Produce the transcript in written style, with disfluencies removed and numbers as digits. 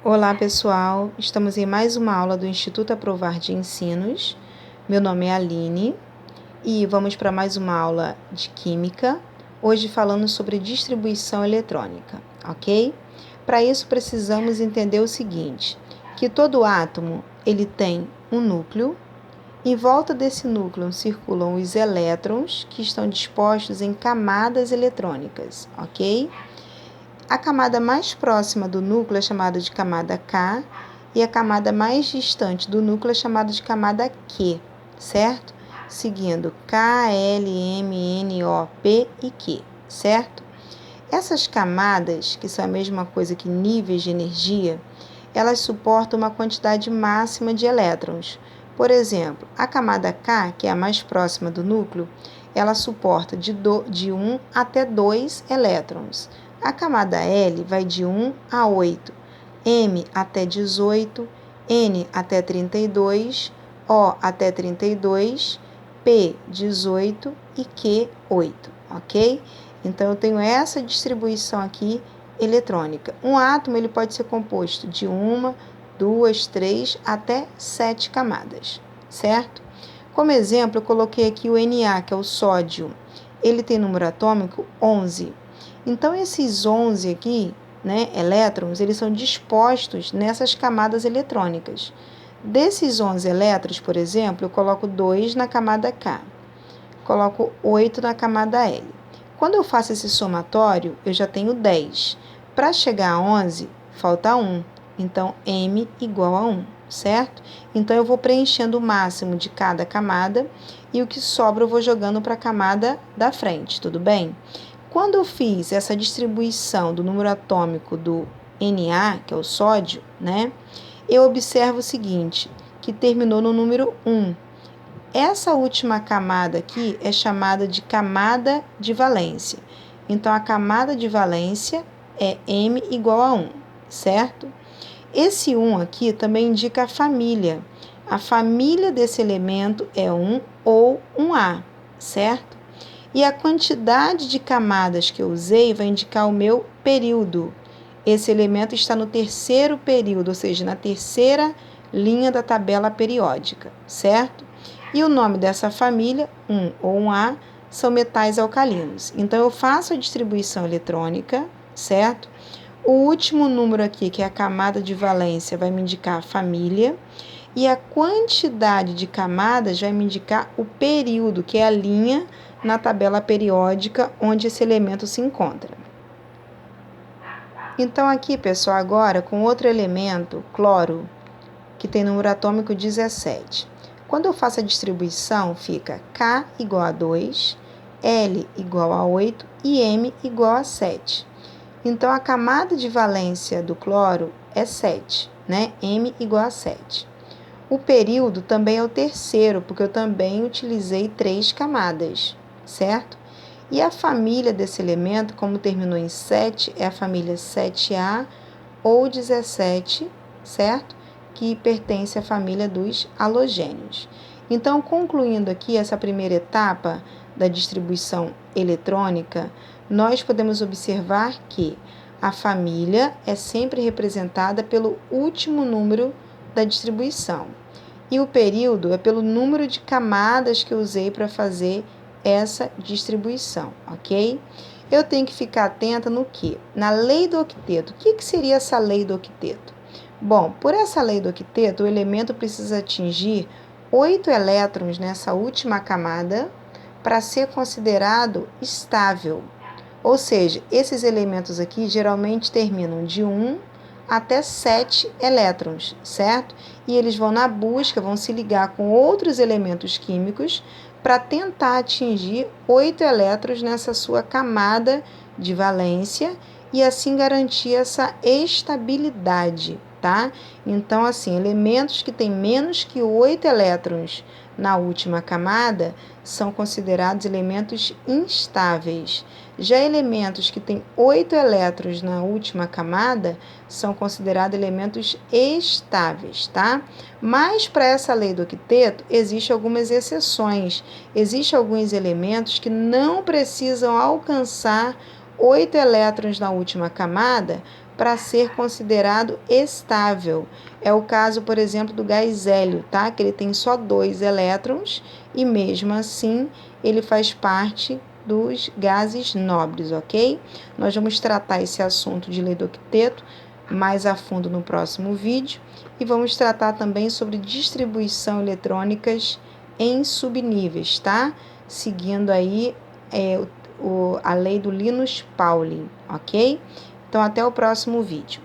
Olá pessoal, estamos em mais uma aula do Instituto Aprovar de Ensinos. Meu nome é Aline e vamos para mais uma aula de Química, hoje falando sobre distribuição eletrônica, ok? Para isso precisamos entender o seguinte, que todo átomo ele tem um núcleo, em volta desse núcleo circulam os elétrons que estão dispostos em camadas eletrônicas, ok? A camada mais próxima do núcleo é chamada de camada K e a camada mais distante do núcleo é chamada de camada Q, certo? Seguindo K, L, M, N, O, P e Q, certo? Essas camadas, que são a mesma coisa que níveis de energia, elas suportam uma quantidade máxima de elétrons. Por exemplo, a camada K, que é a mais próxima do núcleo, ela suporta de 1 até 2 elétrons. A camada L vai de 1 a 8, M até 18, N até 32, O até 32, P 18 e Q 8, ok? Então, eu tenho essa distribuição aqui eletrônica. Um átomo ele pode ser composto de 1, 2, 3 até 7 camadas, certo? Como exemplo, eu coloquei aqui o Na, que é o sódio. Ele tem número atômico 11. Então, esses 11 aqui, elétrons, eles são dispostos nessas camadas eletrônicas. Desses 11 elétrons, por exemplo, eu coloco 2 na camada K, coloco 8 na camada L. Quando eu faço esse somatório, eu já tenho 10. Para chegar a 11, falta 1. Então, M igual a 1, certo? Então, eu vou preenchendo o máximo de cada camada e o que sobra eu vou jogando para a camada da frente, tudo bem? Quando eu fiz essa distribuição do número atômico do Na, que é o sódio, eu observo o seguinte, que terminou no número 1. Essa última camada aqui é chamada de camada de valência. Então, a camada de valência é M igual a 1, certo? Esse 1 aqui também indica a família. A família desse elemento é 1 ou 1A, certo? E a quantidade de camadas que eu usei vai indicar o meu período. Esse elemento está no terceiro período, ou seja, na terceira linha da tabela periódica, certo? E o nome dessa família, 1 ou 1A, são metais alcalinos. Então, eu faço a distribuição eletrônica, certo? O último número aqui, que é a camada de valência, vai me indicar a família. E a quantidade de camadas vai me indicar o período, que é a linha na tabela periódica onde esse elemento se encontra. Então, aqui, pessoal, agora com outro elemento, cloro, que tem número atômico 17. Quando eu faço a distribuição, fica K igual a 2, L igual a 8 e M igual a 7. Então, a camada de valência do cloro é 7, M igual a 7. O período também é o terceiro, porque eu também utilizei 3 camadas, certo? E a família desse elemento, como terminou em 7, é a família 7A ou 17, certo? Que pertence à família dos halogênios. Então, concluindo aqui essa primeira etapa da distribuição eletrônica, nós podemos observar que a família é sempre representada pelo último número da distribuição. E o período é pelo número de camadas que eu usei para fazer essa distribuição, ok? Eu tenho que ficar atenta no quê? Na lei do octeto. O que seria essa lei do octeto? Bom, por essa lei do octeto, o elemento precisa atingir 8 elétrons nessa última camada para ser considerado estável. Ou seja, esses elementos aqui geralmente terminam de 1 até 7 elétrons, certo? E eles vão na busca, vão se ligar com outros elementos químicos para tentar atingir 8 elétrons nessa sua camada de valência e assim garantir essa estabilidade, tá? Então, assim, elementos que têm menos que 8 elétrons na última camada são considerados elementos instáveis. Já elementos que têm 8 elétrons na última camada são considerados elementos estáveis, tá? Mas para essa lei do octeto, existem algumas exceções. Existem alguns elementos que não precisam alcançar 8 elétrons na última camada para ser considerado estável. É o caso, por exemplo, do gás hélio, tá? Que ele tem só 2 elétrons e mesmo assim ele faz parte dos gases nobres, ok? Nós vamos tratar esse assunto de lei do octeto mais a fundo no próximo vídeo e vamos tratar também sobre distribuição eletrônicas em subníveis, tá? Seguindo aí a lei do Linus Pauling, ok? Então, até o próximo vídeo.